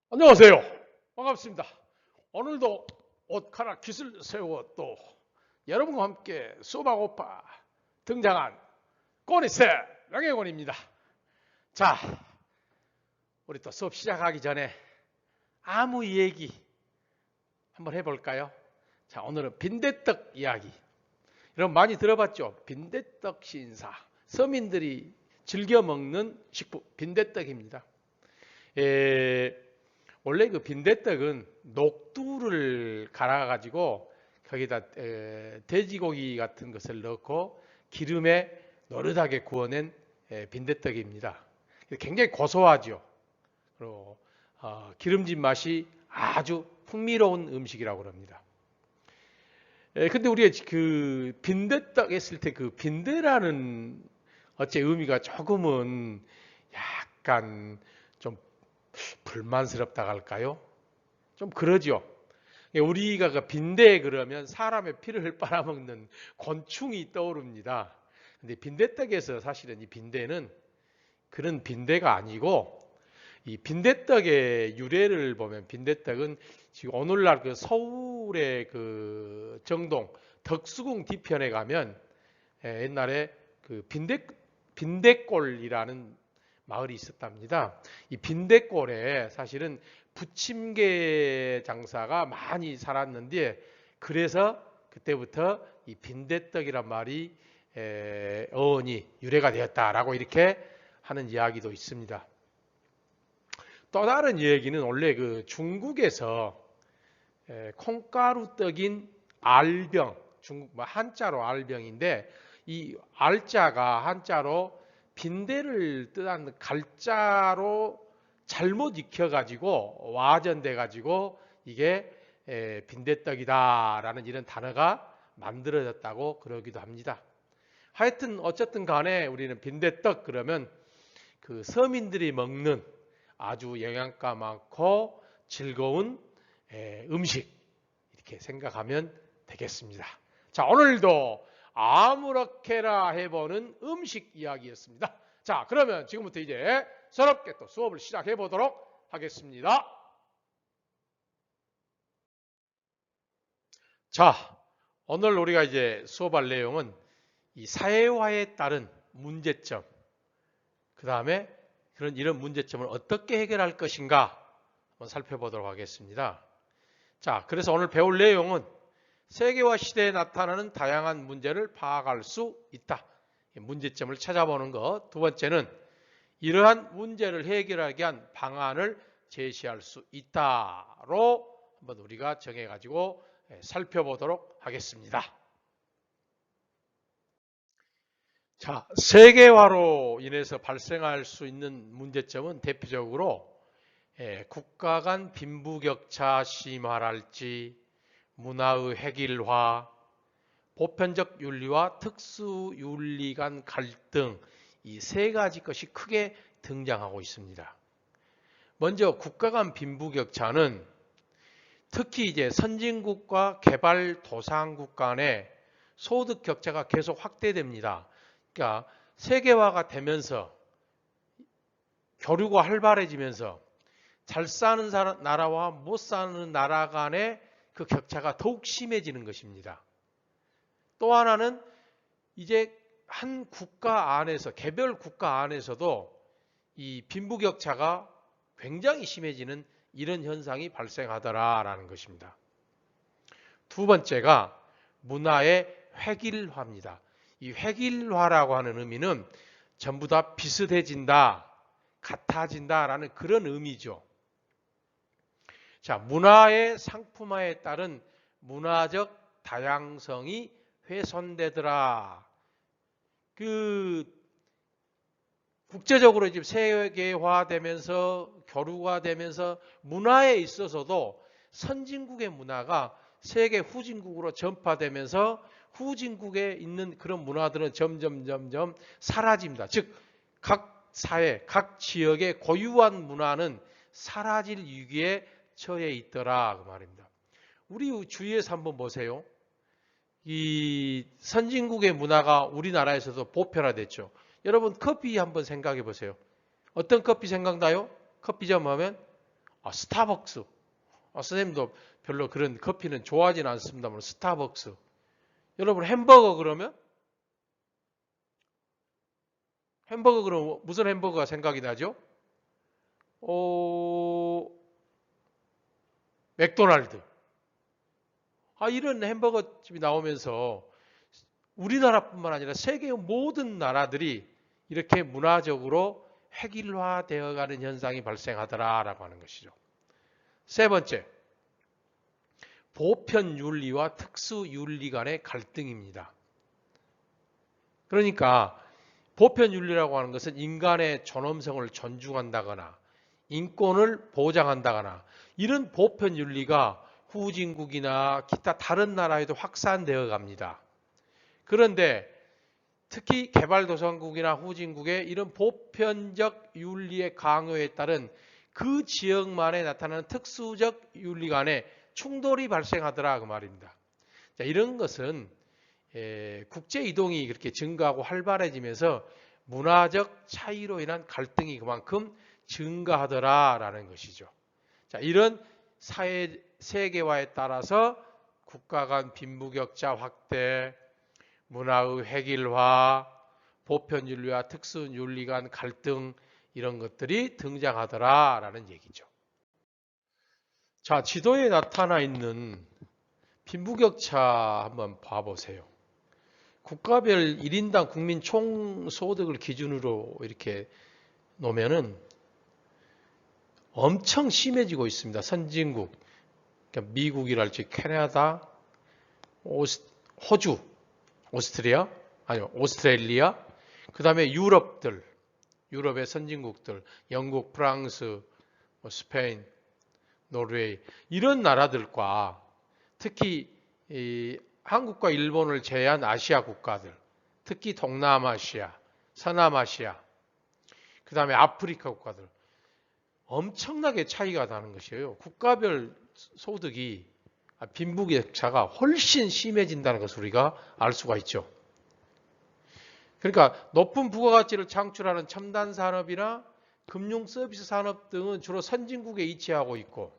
안녕하세요. 반갑습니다. 오늘도 옷가락 기술 세워 또 여러분과 함께 수박오빠 등장한 꼬니세 명예곤입니다. 자, 우리 또 수업 시작하기 전에 아무 얘기 한번 해볼까요? 자, 오늘은 빈대떡 이야기. 여러분 많이 들어봤죠? 빈대떡 신사. 서민들이 즐겨 먹는 식품 빈대떡입니다. 원래 그 빈대떡은 녹두를 갈아가지고 거기다 돼지고기 같은 것을 넣고 기름에 노릇하게 구워낸 빈대떡입니다. 굉장히 고소하죠. 그리고 기름진 맛이 아주 풍미로운 음식이라고 합니다. 근데 우리가 그 빈대떡 했을 때 그 빈대라는 어째 의미가 조금은 약간 좀 불만스럽다 할까요? 좀 그러죠. 우리가 그 빈대 그러면 사람의 피를 빨아먹는 곤충이 떠오릅니다. 근데 빈대떡에서 사실은 이 빈대는 그런 빈대가 아니고 이 빈대떡의 유래를 보면 빈대떡은 지금 오늘날 그 서울의 그 정동 덕수궁 뒤편에 가면 옛날에 그 빈대골이라는 마을이 있었답니다. 이 빈대골에 사실은 부침개 장사가 많이 살았는데 그래서 그때부터 이 빈대떡이란 말이 어원이 유래가 되었다라고 이렇게 하는 이야기도 있습니다. 또 다른 얘기는 원래 그 중국에서 콩가루 떡인 알병, 중국 한자로 알병인데 이 알자가 한자로 빈대를 뜻하는 갈자로 잘못 익혀가지고 와전돼가지고 이게 빈대떡이다라는 이런 단어가 만들어졌다고 그러기도 합니다. 하여튼 어쨌든 간에 우리는 빈대떡 그러면 그 서민들이 먹는 아주 영양가 많고 즐거운 음식 이렇게 생각하면 되겠습니다. 자, 오늘도 아무렇게나 해보는 음식 이야기였습니다. 자, 그러면 지금부터 이제 새롭게 또 수업을 시작해 보도록 하겠습니다. 자, 오늘 우리가 이제 수업할 내용은 이 사회화에 따른 문제점, 그 다음에 이런 문제점을 어떻게 해결할 것인가 한번 살펴보도록 하겠습니다. 자, 그래서 오늘 배울 내용은 세계화 시대에 나타나는 다양한 문제를 파악할 수 있다. 문제점을 찾아보는 것. 두 번째는 이러한 문제를 해결하기 위한 방안을 제시할 수 있다로 한번 우리가 정해가지고 살펴보도록 하겠습니다. 자, 세계화로 인해서 발생할 수 있는 문제점은 대표적으로 국가 간 빈부격차 심화랄지 문화의 획일화, 보편적 윤리와 특수윤리 간 갈등 이 세 가지 것이 크게 등장하고 있습니다. 먼저 국가 간 빈부격차는 특히 이제 선진국과 개발도상국 간의 소득 격차가 계속 확대됩니다. 그러니까 세계화가 되면서 교류가 활발해지면서 잘 사는 나라와 못 사는 나라 간의 그 격차가 더욱 심해지는 것입니다. 또 하나는 이제 한 국가 안에서 개별 국가 안에서도 이 빈부격차가 굉장히 심해지는 이런 현상이 발생하더라라는 것입니다. 두 번째가 문화의 획일화입니다. 이 획일화라고 하는 의미는 전부 다 비슷해진다, 같아진다라는 그런 의미죠. 자, 문화의 상품화에 따른 문화적 다양성이 훼손되더라. 국제적으로 지금 세계화되면서 교류가 되면서 문화에 있어서도 선진국의 문화가 세계 후진국으로 전파되면서 후진국에 있는 그런 문화들은 점점 사라집니다. 즉, 각 사회, 각 지역의 고유한 문화는 사라질 위기에 처해 있더라 그 말입니다. 우리 주위에서 한번 보세요. 이 선진국의 문화가 우리나라에서도 보편화됐죠. 여러분 커피 한번 생각해 보세요. 어떤 커피 생각나요? 커피점 하면 스타벅스. 선생님도 별로 그런 커피는 좋아하지는 않습니다만 스타벅스. 여러분 햄버거 그러면 무슨 햄버거가 생각이 나죠? 맥도날드. 이런 햄버거 집이 나오면서 우리나라뿐만 아니라 세계의 모든 나라들이 이렇게 문화적으로 획일화되어 가는 현상이 발생하더라라고 하는 것이죠. 세 번째, 보편윤리와 특수윤리 간의 갈등입니다. 그러니까 보편윤리라고 하는 것은 인간의 존엄성을 존중한다거나 인권을 보장한다거나 이런 보편윤리가 후진국이나 기타 다른 나라에도 확산되어 갑니다. 그런데 특히 개발도상국이나 후진국의 이런 보편적 윤리의 강요에 따른 그 지역만에 나타나는 특수적 윤리 간의 충돌이 발생하더라 그 말입니다. 자, 이런 것은 국제 이동이 그렇게 증가하고 활발해지면서 문화적 차이로 인한 갈등이 그만큼 증가하더라라는 것이죠. 자, 이런 사회 세계화에 따라서 국가 간 빈부격차 확대, 문화의 획일화, 보편윤리와 특수윤리 간 갈등 이런 것들이 등장하더라라는 얘기죠. 자, 지도에 나타나 있는 빈부격차 한번 봐보세요. 국가별 1인당 국민 총소득을 기준으로 이렇게 놓으면은 엄청 심해지고 있습니다. 선진국, 그러니까 미국이랄지 캐나다, 호주, 오스트레일리아, 그 다음에 유럽의 선진국들, 영국, 프랑스, 스페인, 노르웨이 이런 나라들과 특히 한국과 일본을 제외한 아시아 국가들, 특히 동남아시아, 서남아시아, 그 다음에 아프리카 국가들 엄청나게 차이가 나는 것이에요. 국가별 소득이 빈부격차가 훨씬 심해진다는 것을 우리가 알 수가 있죠. 그러니까 높은 부가가치를 창출하는 첨단 산업이나 금융 서비스 산업 등은 주로 선진국에 위치하고 있고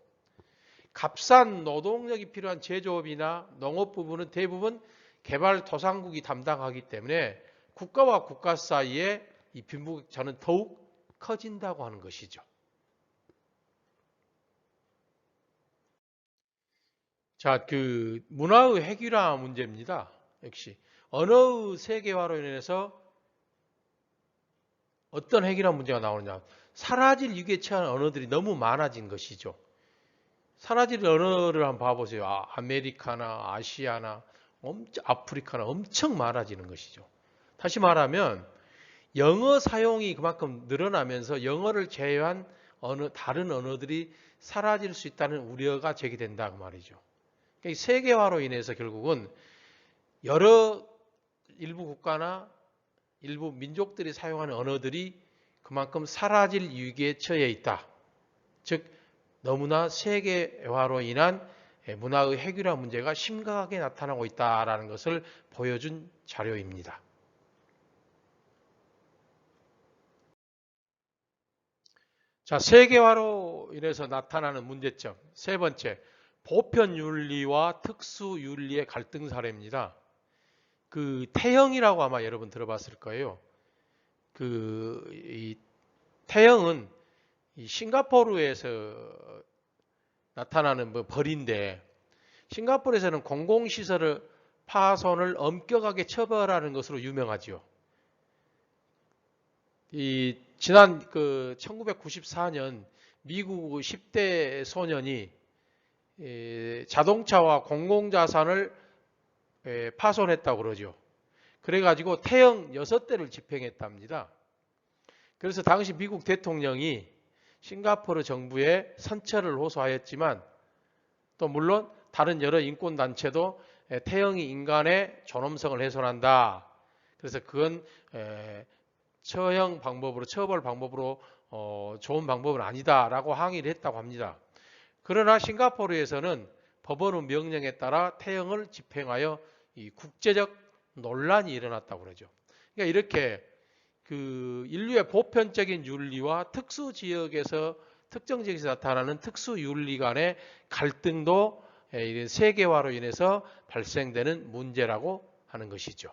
값싼 노동력이 필요한 제조업이나 농업 부분은 대부분 개발도상국이 담당하기 때문에 국가와 국가 사이에 이 빈부격차는 더욱 커진다고 하는 것이죠. 자, 그 문화의 획일화 문제입니다. 역시 언어의 세계화로 인해서 어떤 획일화 문제가 나오느냐. 사라질 위기에 처한 언어들이 너무 많아진 것이죠. 사라질 언어를 한번 봐보세요. 아메리카나 아시아나 아프리카나 엄청 많아지는 것이죠. 다시 말하면 영어 사용이 그만큼 늘어나면서 영어를 제외한 다른 언어들이 사라질 수 있다는 우려가 제기된다 그 말이죠. 그러니까 세계화로 인해서 결국은 일부 국가나 일부 민족들이 사용하는 언어들이 그만큼 사라질 위기에 처해 있다. 즉 너무나 세계화로 인한 문화의 획일화 문제가 심각하게 나타나고 있다는 것을 보여준 자료입니다. 자, 세계화로 인해서 나타나는 문제점. 세 번째, 보편윤리와 특수윤리의 갈등 사례입니다. 그 태형이라고 아마 여러분 들어봤을 거예요. 이 태형은 이 싱가포르에서 나타나는 벌인데 싱가포르에서는 공공시설을 파손을 엄격하게 처벌하는 것으로 유명하죠. 지난 1994년 미국 10대 소년이 자동차와 공공자산을 파손했다고 그러죠. 그래가지고 태형 6대를 집행했답니다. 그래서 당시 미국 대통령이 싱가포르 정부에 선처를 호소하였지만 또 물론 다른 여러 인권단체도 태형이 인간의 존엄성을 훼손한다. 그래서 그건 처벌 방법으로 좋은 방법은 아니다라고 항의를 했다고 합니다. 그러나 싱가포르에서는 법원의 명령에 따라 태형을 집행하여 이 국제적 논란이 일어났다고 그러죠. 그러니까 이렇게 그 인류의 보편적인 윤리와 특수 지역에서 특정 지역에서 나타나는 특수윤리 간의 갈등도 이런 세계화로 인해서 발생되는 문제라고 하는 것이죠.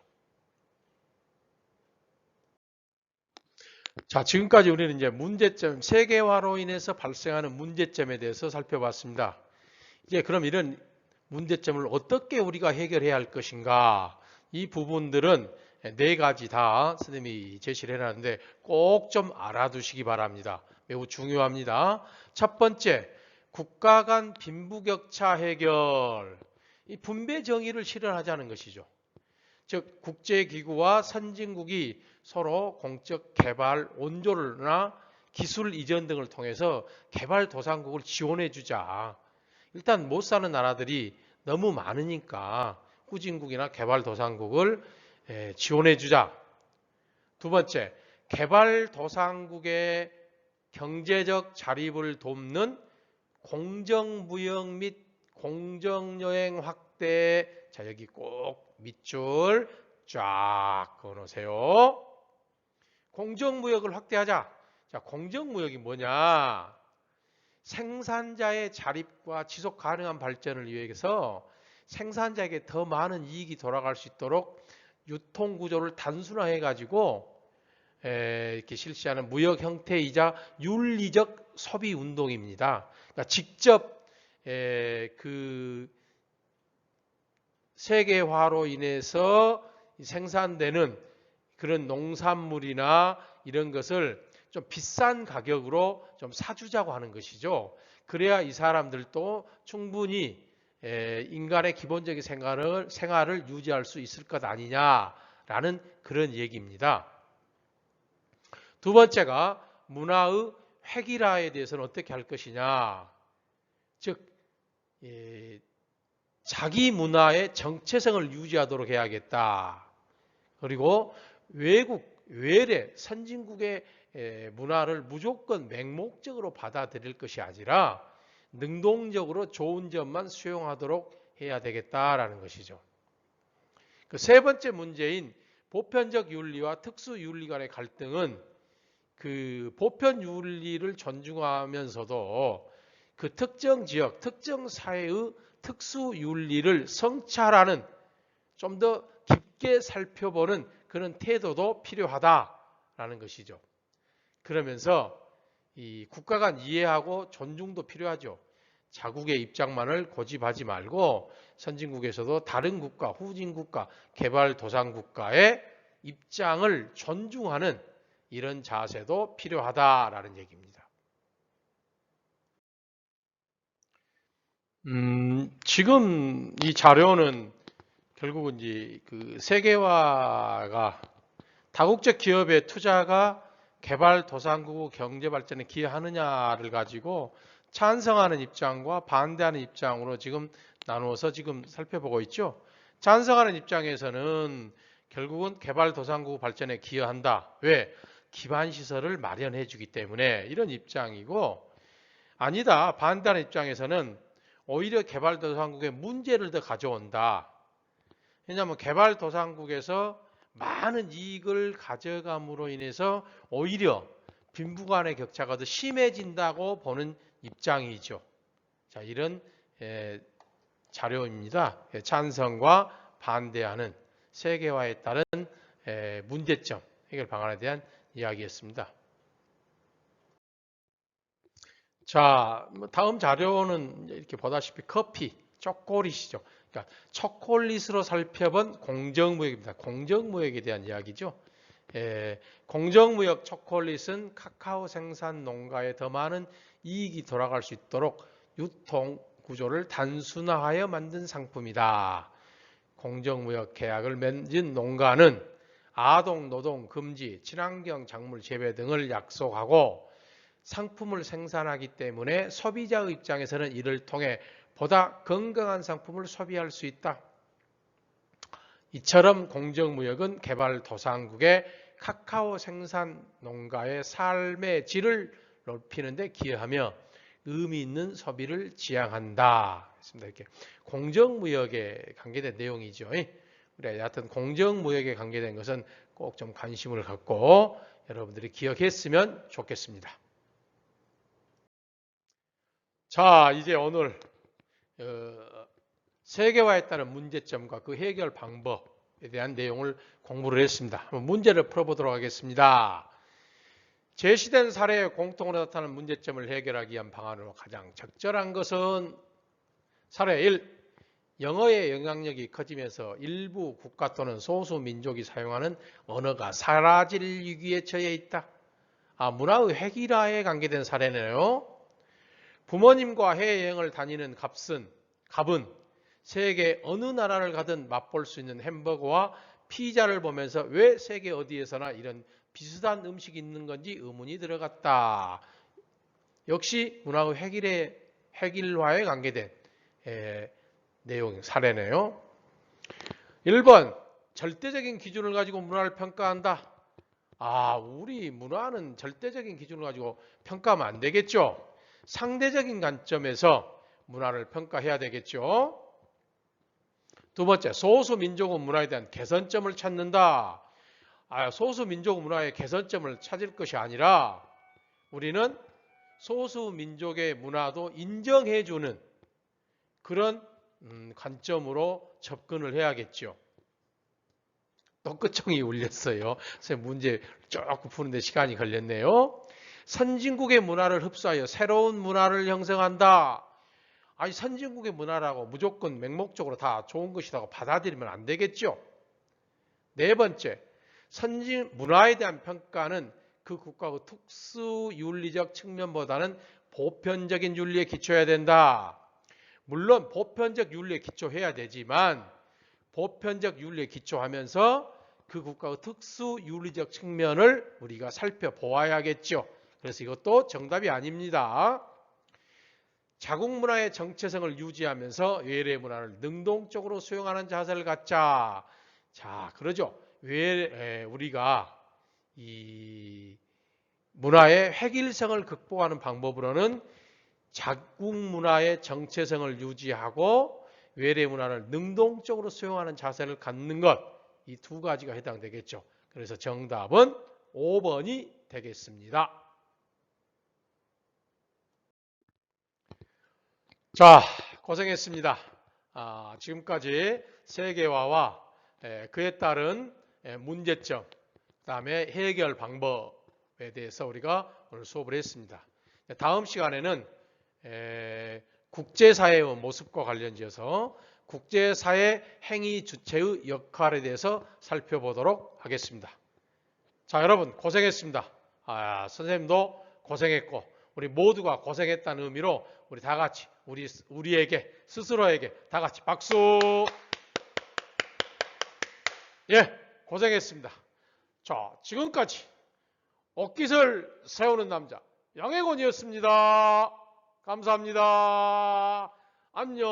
자, 지금까지 우리는 이제 문제점, 세계화로 인해서 발생하는 문제점에 대해서 살펴봤습니다. 이제 그럼 이런 문제점을 어떻게 우리가 해결해야 할 것인가? 이 부분들은 네 가지 다 선생님이 제시를 해놨는데 꼭 좀 알아두시기 바랍니다. 매우 중요합니다. 첫 번째, 국가 간 빈부격차 해결. 이 분배 정의를 실현하자는 것이죠. 즉 국제기구와 선진국이 서로 공적 개발 원조나 기술 이전 등을 통해서 개발도상국을 지원해 주자. 일단 못 사는 나라들이 너무 많으니까 후진국이나 개발도상국을 지원해 주자. 두 번째, 개발도상국의 경제적 자립을 돕는 공정무역 및 공정여행 확대. 자, 여기 꼭 밑줄 쫙 그어놓으세요. 공정무역을 확대하자. 자, 공정무역이 뭐냐? 생산자의 자립과 지속 가능한 발전을 위해서 생산자에게 더 많은 이익이 돌아갈 수 있도록 유통 구조를 단순화해 가지고 이렇게 실시하는 무역 형태이자 윤리적 소비 운동입니다. 그러니까 직접 그 세계화로 인해서 생산되는 그런 농산물이나 이런 것을 좀 비싼 가격으로 좀 사주자고 하는 것이죠. 그래야 이 사람들도 충분히 인간의 기본적인 생활을 유지할 수 있을 것 아니냐라는 그런 얘기입니다. 두 번째가 문화의 획일화에 대해서는 어떻게 할 것이냐. 즉 자기 문화의 정체성을 유지하도록 해야겠다. 그리고 외래 선진국의 문화를 무조건 맹목적으로 받아들일 것이 아니라 능동적으로 좋은 점만 수용하도록 해야 되겠다라는 것이죠. 그 세 번째 문제인 보편적 윤리와 특수 윤리 간의 갈등은 그 보편 윤리를 존중하면서도 그 특정 지역, 특정 사회의 특수 윤리를 성찰하는 좀 더 깊게 살펴보는 그런 태도도 필요하다라는 것이죠. 그러면서 이 국가 간 이해하고 존중도 필요하죠. 자국의 입장만을 고집하지 말고 선진국에서도 다른 국가, 후진국가, 개발도상국가의 입장을 존중하는 이런 자세도 필요하다라는 얘기입니다. 지금 이 자료는 결국은 이제 그 세계화가 다국적 기업의 투자가 개발도상국 경제 발전에 기여하느냐를 가지고 찬성하는 입장과 반대하는 입장으로 지금 나누어서 지금 살펴보고 있죠. 찬성하는 입장에서는 결국은 개발도상국 발전에 기여한다. 왜? 기반시설을 마련해 주기 때문에 이런 입장이고, 아니다. 반대하는 입장에서는 오히려 개발도상국의 문제를 더 가져온다. 왜냐하면 개발도상국에서 많은 이익을 가져감으로 인해서 오히려 빈부 간의 격차가 더 심해진다고 보는 입장이죠. 자, 이런 자료입니다. 찬성과 반대하는 세계화에 따른 문제점, 해결 방안에 대한 이야기였습니다. 자, 다음 자료는 이렇게 보다시피 커피, 초콜릿이죠. 그러니까 초콜릿으로 살펴본 공정무역입니다. 공정무역에 대한 이야기죠. 공정무역 초콜릿은 카카오 생산 농가에 더 많은 이익이 돌아갈 수 있도록 유통 구조를 단순화하여 만든 상품이다. 공정무역 계약을 맺은 농가는 아동 노동 금지, 친환경 작물 재배 등을 약속하고 상품을 생산하기 때문에 소비자의 입장에서는 이를 통해 보다 건강한 상품을 소비할 수 있다. 이처럼 공정무역은 개발도상국의 카카오 생산 농가의 삶의 질을 높이는 데 기여하며 의미 있는 소비를 지향한다. 이렇게 공정무역에 관계된 내용이죠. 그래, 여하튼 공정무역에 관계된 것은 꼭 좀 관심을 갖고 여러분들이 기억했으면 좋겠습니다. 자, 이제 오늘 세계화에 따른 문제점과 그 해결 방법에 대한 내용을 공부를 했습니다. 한번 문제를 풀어보도록 하겠습니다. 제시된 사례에 공통으로 나타나는 문제점을 해결하기 위한 방안으로 가장 적절한 것은 사례 1. 영어의 영향력이 커지면서 일부 국가 또는 소수 민족이 사용하는 언어가 사라질 위기에 처해 있다. 문화의 획일화에 관계된 사례네요. 부모님과 해외여행을 다니는 갑은 세계 어느 나라를 가든 맛볼 수 있는 햄버거와 피자를 보면서 왜 세계 어디에서나 이런 비슷한 음식이 있는 건지 의문이 들어갔다. 역시 문화의 획일화에 관계된 내용 사례네요. 1번 절대적인 기준을 가지고 문화를 평가한다. 우리 문화는 절대적인 기준을 가지고 평가하면 안 되겠죠. 상대적인 관점에서 문화를 평가해야 되겠죠. 두 번째, 소수민족의 문화에 대한 개선점을 찾는다. 소수민족 문화의 개선점을 찾을 것이 아니라 우리는 소수민족의 문화도 인정해주는 그런 관점으로 접근을 해야겠죠. 또 끝청이 울렸어요. 선생님 문제 조금 푸는데 시간이 걸렸네요. 선진국의 문화를 흡수하여 새로운 문화를 형성한다. 선진국의 문화라고 무조건 맹목적으로 다 좋은 것이라고 받아들이면 안 되겠죠. 네 번째, 선진 문화에 대한 평가는 그 국가의 특수 윤리적 측면보다는 보편적인 윤리에 기초해야 된다. 물론 보편적 윤리에 기초해야 되지만 보편적 윤리에 기초하면서 그 국가의 특수 윤리적 측면을 우리가 살펴보아야겠죠. 그래서 이것도 정답이 아닙니다. 자국 문화의 정체성을 유지하면서 외래 문화를 능동적으로 수용하는 자세를 갖자. 자, 그러죠. 우리가 이 문화의 획일성을 극복하는 방법으로는 자국 문화의 정체성을 유지하고 외래 문화를 능동적으로 수용하는 자세를 갖는 것, 이 두 가지가 해당되겠죠. 그래서 정답은 5번이 되겠습니다. 자, 고생했습니다. 지금까지 세계화와 그에 따른 문제점, 그 다음에 해결 방법에 대해서 우리가 오늘 수업을 했습니다. 다음 시간에는 국제사회의 모습과 관련지어서 국제사회 행위 주체의 역할에 대해서 살펴보도록 하겠습니다. 자, 여러분 고생했습니다. 선생님도 고생했고 우리 모두가 고생했다는 의미로 우리 다 같이 우리에게 스스로에게 다 같이 박수. 예, 고생했습니다. 자, 지금까지 옥깃을 세우는 남자 양혜곤이었습니다. 감사합니다. 안녕.